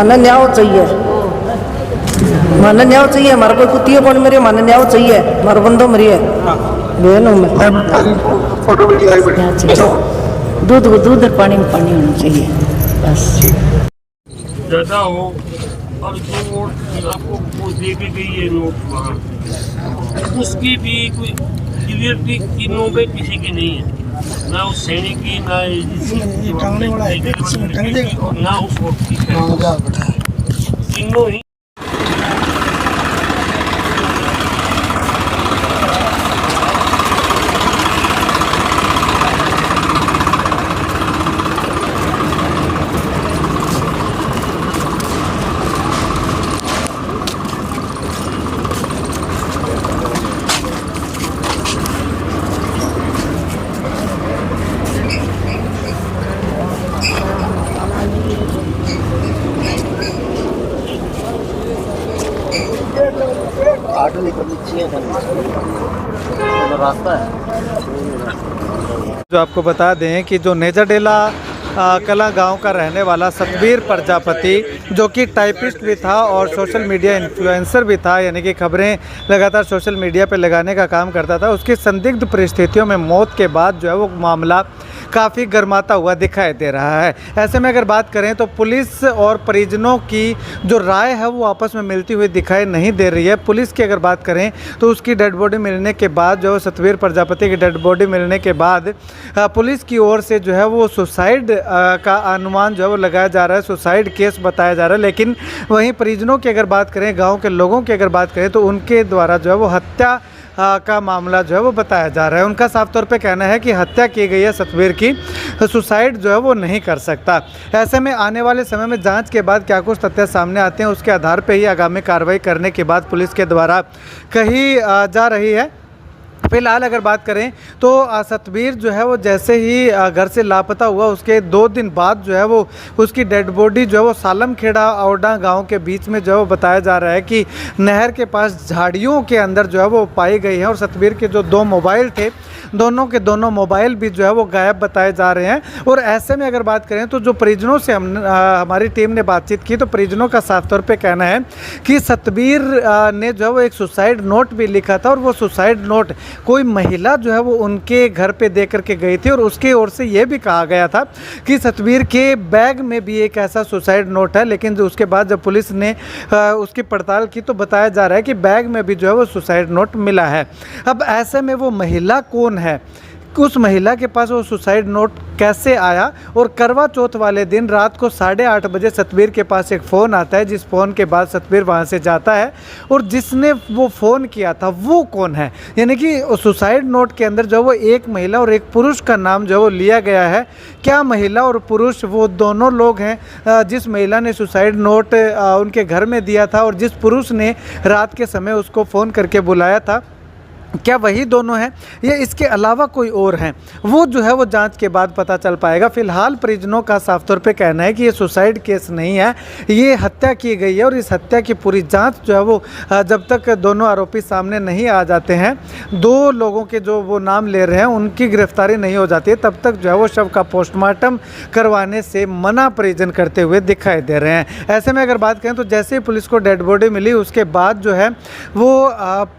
माने न्याय चाहिए, माने न्याय चाहिए। हमारा कोई कुत्ती कौन मरी, माने न्याय चाहिए। हमारा बंदो मरी है बहनों में। दूध को दूध और पानी में पानी होना चाहिए बस। ज़्यादा हो और जो नोट आपको वो दे के गई है नोट वहाँ, उसकी भी कोई क्लियरिटी तीनों में किसी की नहीं है, ना उस सैनिक की, ना और ना उस वक्त की, तीनों ही। रास्ता है। जो आपको बता दें कि जो नेजाडेला कला गांव का रहने वाला सतबीर प्रजापति, जो कि टाइपिस्ट भी था और सोशल मीडिया इन्फ्लुएंसर भी था, यानी कि खबरें लगातार सोशल मीडिया पे लगाने का काम करता था, उसकी संदिग्ध परिस्थितियों में मौत के बाद जो है वो मामला काफ़ी गर्माता हुआ दिखाई दे रहा है। ऐसे में अगर बात करें तो पुलिस और परिजनों की जो राय है वो आपस में मिलती हुई दिखाई नहीं दे रही है। पुलिस की अगर बात करें तो उसकी डेड बॉडी मिलने के बाद, जो सतबीर प्रजापति की डेड बॉडी मिलने के बाद पुलिस की ओर से जो है वो सुसाइड का अनुमान जो है वो लगाया जा रहा है, सुसाइड केस बताया जा रहा है। लेकिन वहीं परिजनों की अगर बात करें, गाँव के लोगों की अगर बात करें तो उनके द्वारा जो है वो हत्या का मामला जो है वो बताया जा रहा है। उनका साफ तौर पे कहना है कि हत्या की गई है सतबीर की, सुसाइड जो है वो नहीं कर सकता। ऐसे में आने वाले समय में जांच के बाद क्या कुछ तथ्य सामने आते हैं, उसके आधार पे ही आगामी कार्रवाई करने के बाद पुलिस के द्वारा कही जा रही है। फिलहाल अगर बात करें तो सतबीर जो है वो जैसे ही घर से लापता हुआ, उसके 2 दिन बाद जो है वो उसकी डेड बॉडी जो है वो सालमखेड़ा औडा गांव के बीच में जो है वो बताया जा रहा है कि नहर के पास झाड़ियों के अंदर जो है वो पाई गई है। और सतबीर के जो 2 मोबाइल थे, दोनों के दोनों मोबाइल भी जो है वो गायब बताए जा रहे हैं। और ऐसे में अगर बात करें तो जो परिजनों से हमारी टीम ने बातचीत की तो परिजनों का साफ तौर पे कहना है कि सतबीर ने जो है वो एक सुसाइड नोट भी लिखा था, और वो सुसाइड नोट कोई महिला जो है वो उनके घर पे दे करके गई थी। और उसके ओर से ये भी कहा गया था कि सतबीर के बैग में भी एक ऐसा सुसाइड नोट है। लेकिन जो उसके बाद जब पुलिस ने उसकी पड़ताल की तो बताया जा रहा है कि बैग में भी जो है वो सुसाइड नोट मिला है। अब ऐसे में वो महिला कौन है, उस महिला के पास वो सुसाइड नोट कैसे आया, और करवा चौथ वाले दिन रात को 8:30 बजे सतबीर के पास एक फ़ोन आता है, जिस फ़ोन के बाद सतबीर वहाँ से जाता है, और जिसने वो फ़ोन किया था वो कौन है। यानी कि सुसाइड नोट के अंदर जो वो एक महिला और एक पुरुष का नाम जो वो लिया गया है। क्या महिला और पुरुष वो दोनों लोग हैं जिस महिला ने सुसाइड नोट उनके घर में दिया था, और जिस पुरुष ने रात के समय उसको फ़ोन करके बुलाया था, क्या वही दोनों हैं या इसके अलावा कोई और हैं, वो जो है वो जांच के बाद पता चल पाएगा। फिलहाल परिजनों का साफ तौर पे कहना है कि ये सुसाइड केस नहीं है, ये हत्या की गई है। और इस हत्या की पूरी जांच जो है वो जब तक दोनों आरोपी सामने नहीं आ जाते हैं, 2 लोगों के जो वो नाम ले रहे हैं उनकी गिरफ्तारी नहीं हो जाती है, तब तक जो है वो शव का पोस्टमार्टम करवाने से मना परिजन करते हुए दिखाई दे रहे हैं। ऐसे में अगर बात करें तो जैसे ही पुलिस को डेड बॉडी मिली उसके बाद जो है वो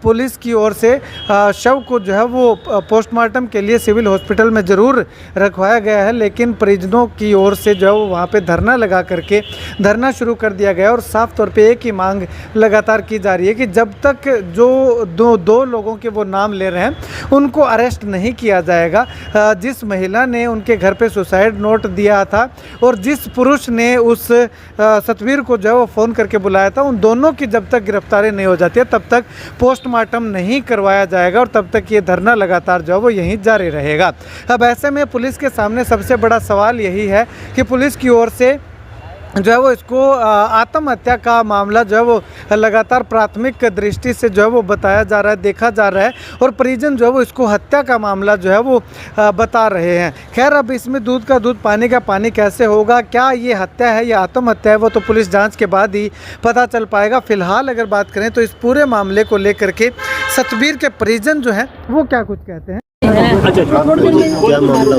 पुलिस की ओर से शव को जो है वो पोस्टमार्टम के लिए सिविल हॉस्पिटल में ज़रूर रखवाया गया है। लेकिन परिजनों की ओर से जो है वो वहाँ पे धरना लगा करके धरना शुरू कर दिया गया। और साफ तौर पे एक ही मांग लगातार की जा रही है कि जब तक जो दो लोगों के वो नाम ले रहे हैं उनको अरेस्ट नहीं किया जाएगा, जिस महिला ने उनके घर पे सुसाइड नोट दिया था और जिस पुरुष ने उस सतबीर को जो है वो फ़ोन करके बुलाया था, उन दोनों की जब तक गिरफ्तारी नहीं हो जाती है तब तक पोस्टमार्टम नहीं करवाया जाएगा, और तब तक ये धरना लगातार जो है वो यहीं जारी रहेगा। अब ऐसे में पुलिस के सामने सबसे बड़ा सवाल यही है कि पुलिस की ओर से जो है वो इसको आत्महत्या का मामला जो है वो लगातार प्राथमिक दृष्टि से जो है वो बताया जा रहा है, देखा जा रहा है, और परिजन जो है वो इसको हत्या का मामला जो है वो बता रहे हैं। खैर, अब इसमें दूध का दूध पानी का पानी कैसे होगा, क्या ये हत्या है या आत्महत्या है, वो तो पुलिस जांच के बाद ही पता चल पाएगा। फिलहाल अगर बात करें तो इस पूरे मामले को लेकर के सतबीर के परिजन जो हैं वो क्या कुछ कहते हैं। क्या मामला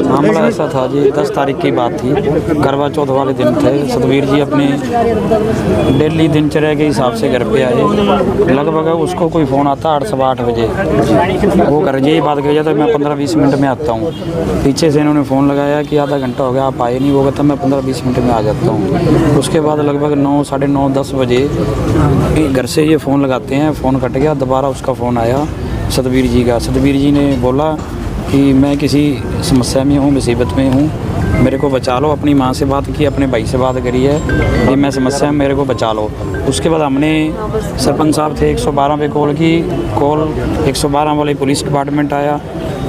मामला ऐसा था जी, 10 तारीख की बात थी, करवा चौथ वाले दिन थे। सतवीर जी अपने डेली दिनचर्या के हिसाब से घर पे आए। लगभग उसको कोई फ़ोन आता 8 सवा 8 बजे, वो घर यही बात कही जाता है मैं 15-20 मिनट में आता हूँ। पीछे से इन्होंने फ़ोन लगाया कि आधा घंटा हो गया आप आए नहीं, वो कहता मैं 15-20 मिनट में आ जाता हूँ। उसके बाद लगभग 9, साढ़े 9, 10 बजे घर से ये फ़ोन लगाते हैं, फ़ोन कट गया, दोबारा उसका फ़ोन आया सतवीर जी का। सतवीर जी ने बोला कि मैं किसी समस्या में हूँ, मुसीबत में हूँ, मेरे को बचा लो। अपनी माँ से बात की, अपने भाई से बात करी है कि मैं समस्या में, मेरे को बचा लो। उसके बाद हमने सरपंच साहब थे 112 पे कॉल की, कॉल 112 वाले पुलिस डिपार्टमेंट आया,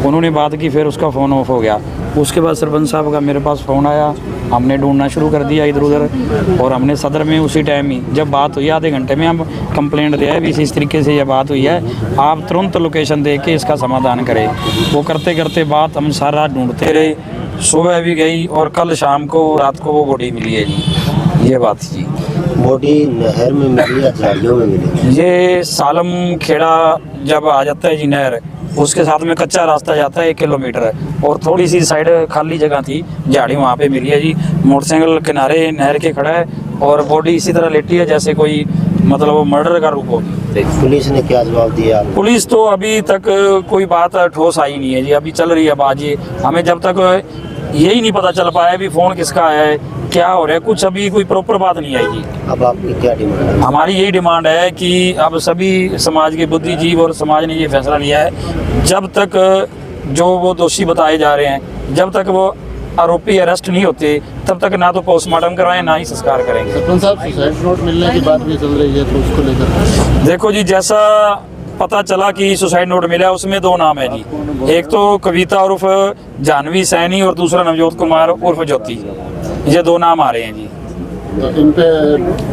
उन्होंने बात की, फिर उसका फ़ोन ऑफ हो गया। उसके बाद सरपंच साहब का मेरे पास फ़ोन आया, हमने ढूंढना शुरू कर दिया इधर उधर, और हमने सदर में उसी टाइम ही जब बात हुई आधे घंटे में हम कंप्लेंट दिया है भी इस तरीके से ये बात हुई है, आप तुरंत लोकेशन दे के इसका समाधान करें। वो करते करते बात हम सारा ढूंढते रहे, सुबह भी गई और कल शाम को रात को वो बॉडी मिली है जी। ये बात जी। बॉडी नहर में मिली या झाड़ियों में मिली? ये सालम खेड़ा जब आ जाता है जी नहर, उसके साथ में कच्चा रास्ता जाता है 1 किलोमीटर, और थोड़ी सी साइड खाली जगह थी, झाड़ी वहाँ पे मिली है जी। मोटरसाइकिल किनारे नहर के खड़ा है और बॉडी इसी तरह लेटी है जैसे कोई मतलब वो मर्डर का रूप हो। पुलिस ने क्या जवाब दिया? पुलिस तो अभी तक कोई बात ठोस आई नहीं है जी, अभी चल रही है बात जी। हमें जब तक यही नहीं पता चल पाया भी फ़ोन किसका आया है, क्या हो रहा है, कुछ अभी कोई प्रॉपर बात नहीं आई जी। अब आपकी क्या डिमांड है? हमारी यही डिमांड है कि अब सभी समाज के बुद्धिजीव और समाज ने ये फैसला लिया है, जब तक जो वो दोषी बताए जा रहे हैं, जब तक वो आरोपी अरेस्ट नहीं होते, तब तक ना तो पोस्टमार्टम करवाएं ना ही संस्कार करेंगे। सरपंच साहब, सुसाइड नोट मिलने की बात भी चल रही है, तो उसको लेकर देखो जी, जैसा पता चला कि सुसाइड नोट मिला है उसमें 2 नाम है जी, एक तो कविता उर्फ जानवी सैनी और दूसरा नवजोत कुमार उर्फ ज्योति, ये 2 नाम आ रहे हैं जी। तो इन पे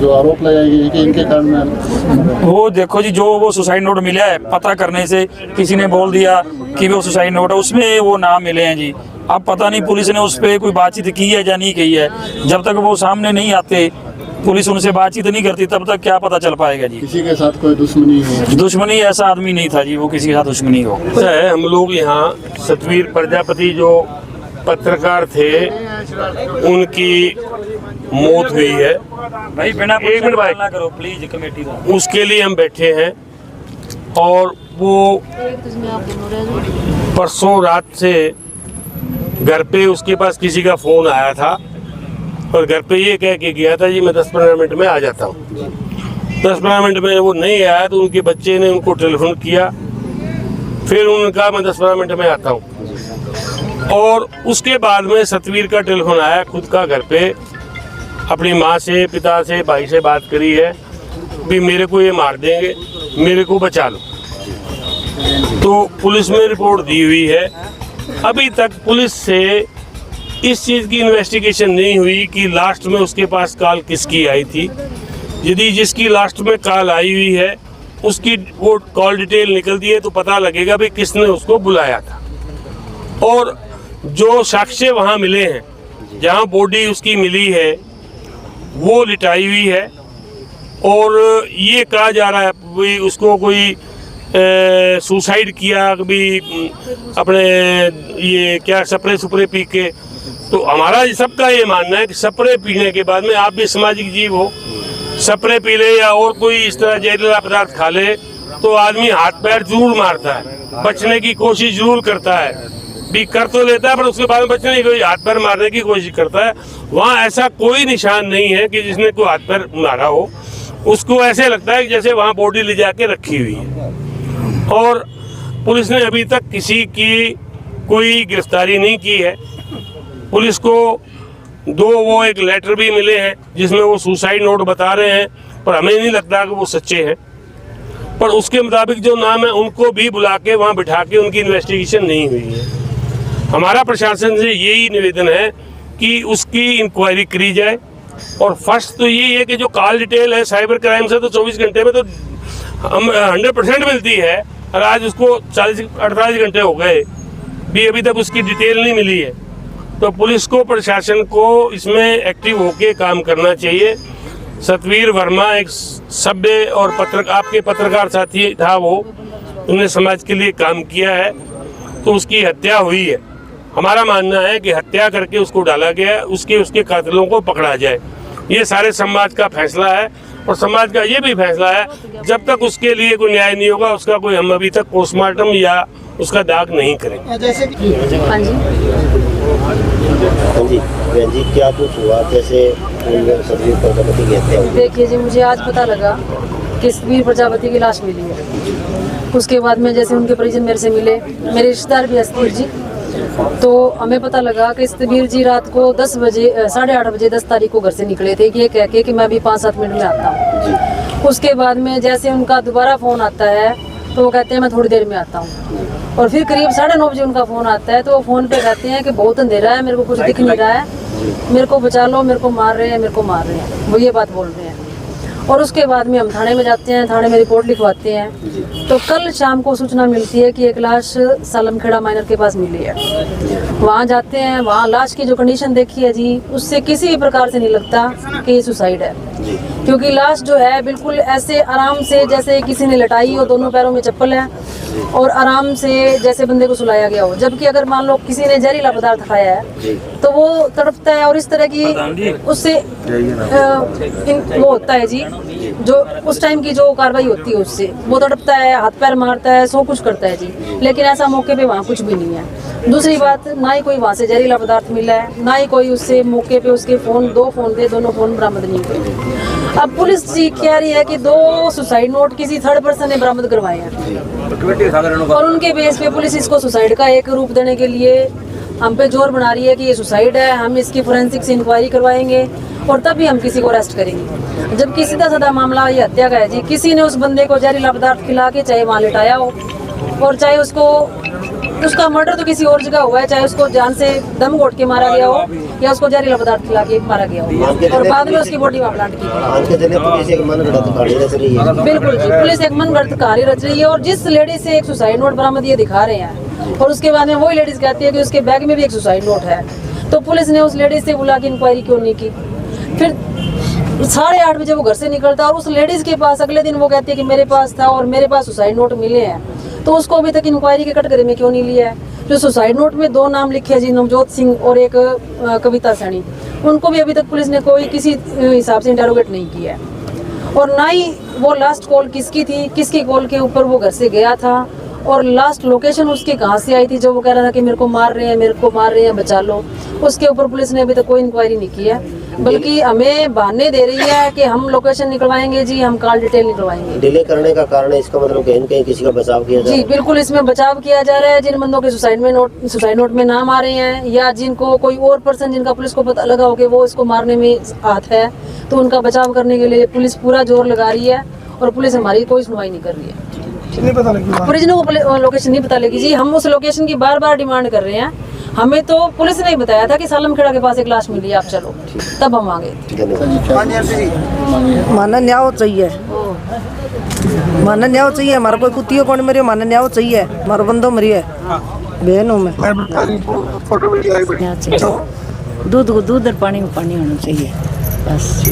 जो आरोप लगाए गए कि इनके कारण वो देखो जी, जो वो सुसाइड नोट मिला है पता करने से किसी ने बोल दिया कि वो सुसाइड नोट है, उसमें वो नाम मिले हैं जी। अब पता नहीं पुलिस ने उस पर कोई बातचीत की है या नहीं की है, जब तक वो सामने नहीं आते, पुलिस उनसे बातचीत नहीं करती, तब तक क्या पता चल पाएगा जी। किसी के साथ कोई दुश्मनी हो? दुश्मनी ऐसा आदमी नहीं था जी, वो किसी के साथ दुश्मनी हो। हम लोग यहाँ सतवीर प्रजापति जो पत्रकार थे उनकी मौत हुई है, भाई बिना एक मिनट भाई ना करो प्लीज, कमेटी उसके लिए हम बैठे हैं। और वो परसों रात से घर पे उसके पास किसी का फ़ोन आया था और घर पे ये कह के गया था जी मैं 10-15 मिनट में आ जाता हूँ। 10-15 मिनट में वो नहीं आया तो उनके बच्चे ने उनको टेलीफोन किया, फिर उन्होंने कहा मैं 10-15 मिनट में आता हूँ। और उसके बाद में सतवीर का टेलीफोन आया खुद का घर पे, अपनी माँ से, पिता से, भाई से बात करी है भी मेरे को ये मार देंगे, मेरे को बचा लो। तो पुलिस में रिपोर्ट दी हुई है। अभी तक पुलिस से इस चीज़ की इन्वेस्टिगेशन नहीं हुई कि लास्ट में उसके पास कॉल किसकी आई थी। यदि जिसकी लास्ट में कॉल आई हुई है उसकी वो कॉल डिटेल निकलती है तो पता लगेगा भी किसने उसको बुलाया था। और जो साक्ष्य वहाँ मिले हैं, जहाँ बॉडी उसकी मिली है वो लिटाई हुई है, और ये कहा जा रहा है भी उसको कोई सुसाइड किया, कभी अपने ये क्या स्प्रे सुपरे पी के। तो हमारा सबका ये मानना है कि स्प्रे पीने के बाद में, आप भी सामाजिक जीव हो, स्प्रे पी ले या और कोई इस तरह जहरीला पदार्थ खा ले तो आदमी हाथ पैर जरूर मारता है, बचने की कोशिश जरूर करता है, भी कर तो लेता है पर उसके बाद में बचने की कोई हाथ पैर मारने की कोशिश करता है। वहाँ ऐसा कोई निशान नहीं है कि जिसने कोई हाथ पैर मारा हो। उसको ऐसे लगता है कि जैसे वहाँ बॉडी ले जाके रखी हुई है। और पुलिस ने अभी तक किसी की कोई गिरफ्तारी नहीं की है। पुलिस को 2 वो एक लेटर भी मिले हैं जिसमें वो सुसाइड नोट बता रहे हैं, पर हमें नहीं लगता कि वो सच्चे हैं। पर उसके मुताबिक जो नाम है उनको भी बुला के वहाँ बिठा के उनकी इन्वेस्टिगेशन नहीं हुई है। हमारा प्रशासन से यही निवेदन है कि उसकी इंक्वायरी करी जाए। और फर्स्ट तो यही है कि जो कॉल डिटेल है साइबर क्राइम से तो 24 घंटे में तो हम 100% मिलती है, और आज उसको 40-48 घंटे हो गए भी अभी तक उसकी डिटेल नहीं मिली है। तो पुलिस को, प्रशासन को इसमें एक्टिव होके काम करना चाहिए। सतवीर वर्मा एक सभ्य और आपके पत्रकार साथी था, उन्होंने समाज के लिए काम किया है, तो उसकी हत्या हुई है। हमारा मानना है कि हत्या करके उसको डाला गया है, उसके कातिलों को पकड़ा जाए। ये सारे समाज का फैसला है और समाज का ये भी फैसला है, जब तक उसके लिए कोई न्याय नहीं होगा उसका कोई, हम अभी तक पोस्टमार्टम या उसका दाग नहीं करेंगे। हाँ जी बहन जी, क्या कुछ हुआ, कैसे सतबीर प्रजापति की हत्या हुई? देखिए जी, मुझे आज पता लगा कि सतबीर प्रजापति की लाश मिली है। उसके बाद में जैसे उनके परिजन मेरे से मिले, मेरे रिश्तेदार भी सतबीर जी, तो हमें पता लगा कि सतबीर जी रात को 10 बजे 8:30 बजे 10 तारीख को घर से निकले थे कि ये कह के कि मैं अभी 5-7 मिनट में आता हूँ। उसके बाद में जैसे उनका दोबारा फ़ोन आता है तो वो कहते हैं मैं थोड़ी देर में आता हूँ। और फिर करीब 9:30 बजे उनका फ़ोन आता है तो वो फ़ोन पे कहते हैं कि बहुत अंधेरा है, मेरे को कुछ दिख नहीं रहा है, मेरे को बचा लो, मेरे को मार रहे हैं, मेरे को मार रहे हैं, वो ये बात बोल रहे हैं। और उसके बाद में हम थाने में जाते हैं, थाने में रिपोर्ट लिखवाते हैं। तो कल शाम को सूचना मिलती है कि एक लाश सालमखेड़ा माइनर के पास मिली है। वहाँ जाते हैं, वहाँ लाश की जो कंडीशन देखी है जी, उससे किसी भी प्रकार से नहीं लगता कि ये सुसाइड है, क्योंकि लाश जो है बिल्कुल ऐसे आराम से जैसे किसी ने लटाई हो, दोनों पैरों में चप्पल है और आराम से जैसे बंदे को सुलाया गया हो। जबकि अगर मान लो किसी ने जहरीला पदार्थ खाया है तो वो तड़पता है और इस तरह की उससे वो होता है जी, जो उस टाइम की जो कार्रवाई होती है उससे वो तड़पता है, हाथ पैर मारता है, सब कुछ करता है जी। लेकिन ऐसा मौके पे वहाँ कुछ भी नहीं है। दूसरी बात, ना ही कोई वहाँ से जहरीला पदार्थ मिला है, ना ही कोई उससे मौके पे उसके फ़ोन, 2 फ़ोन थे, दोनों फ़ोन बरामद नहीं हुए। अब पुलिस जी कह रही है कि 2 सुसाइड नोट किसी थर्ड पर्सन ने बरामद करवाए हैं और उनके बेस पे पुलिस इसको सुसाइड का एक रूप देने के लिए हम पे जोर बना रही है कि ये सुसाइड है, हम इसकी फोरेंसिक से इंक्वायरी करवाएंगे और तभी हम किसी को अरेस्ट करेंगे। जबकि सीधा साधा मामला ये हत्या का है जी। किसी ने उस बंदे को जहरीला पदार्थ खिला के चाहे वहाँ लिटाया हो और चाहे उसका मर्डर तो किसी और जगह हुआ है, चाहे उसको जान से दम घोट के मारा गया हो या उसको जहरीला पदार्थ खिला के मारा गया हो और बाद में उसकी बॉडी वहाँ प्लांट की। बिल्कुल जी, पुलिस एक मनगढ़ंत कहानी रच रही है। और जिस लेडी से एक सुसाइड नोट बरामद ये दिखा रहे हैं और उसके बाद में वही लेडीज कहती है कि उसके बैग में भी एक सुसाइड नोट है, तो पुलिस ने उस लेडीज से बुला के इंक्वायरी क्यों नहीं की? फिर 8:30 बजे वो घर से निकलता और उस लेडीज के पास अगले दिन वो कहती है कि मेरे पास था और मेरे पास सुसाइड नोट मिले हैं, तो उसको अभी तक इंक्वायरी के कटघरे में क्यों नहीं लिया है? जो सुसाइड नोट में 2 नाम लिखे हैं जी, नवजोत सिंह और एक कविता सैनी, उनको भी अभी तक पुलिस ने कोई किसी हिसाब से इंटरोगेट नहीं किया है। और ना ही वो लास्ट कॉल किसकी थी, किसकी कॉल के ऊपर वो घर से गया था और लास्ट लोकेशन उसकी कहाँ से आई थी, जो वो कह रहा था कि मेरे को मार रहे हैं, मेरे को मार रहे हैं, बचा लो, उसके ऊपर पुलिस ने अभी तक कोई इंक्वायरी नहीं की है, बल्कि हमें बहाने दे रही है कि हम लोकेशन निकलवाएंगे जी, हम कॉल डिटेल निकलवाएंगे। डिले करने का कारण है इसका मतलब कहीं न कहीं किसी का बचाव किया जा रहा है? जी बिल्कुल, इसमें बचाव किया जा रहा है। जिन बंदों के सुसाइड नोट में नाम आ रहे हैं या जिनको कोई और पर्सन जिनका पुलिस को पता लगा हो कि वो इसको मारने में हाथ है, तो उनका बचाव करने के लिए पुलिस पूरा जोर लगा रही है और पुलिस हमारी कोई सुनवाई नहीं कर रही है। परिजनों को लोकेशन नहीं पता लगी जी। हम उस लोकेशन की बार-बार डिमांड कर रहे हैं। हमें तो पुलिस ने ही बताया था कि सालमखेड़ा के पास एक लाश मिली है, आप चलो, तब हम आ गए। माना न्याय चाहिए, माना न्याय चाहिए। हमारा कोई कुत्तियों कौन मरी, माना न्याय चाहिए। हमारा बंदो मरी है, बहन हूँ मैं। दूध को दूध और पानी को पानी होना चाहिए बस।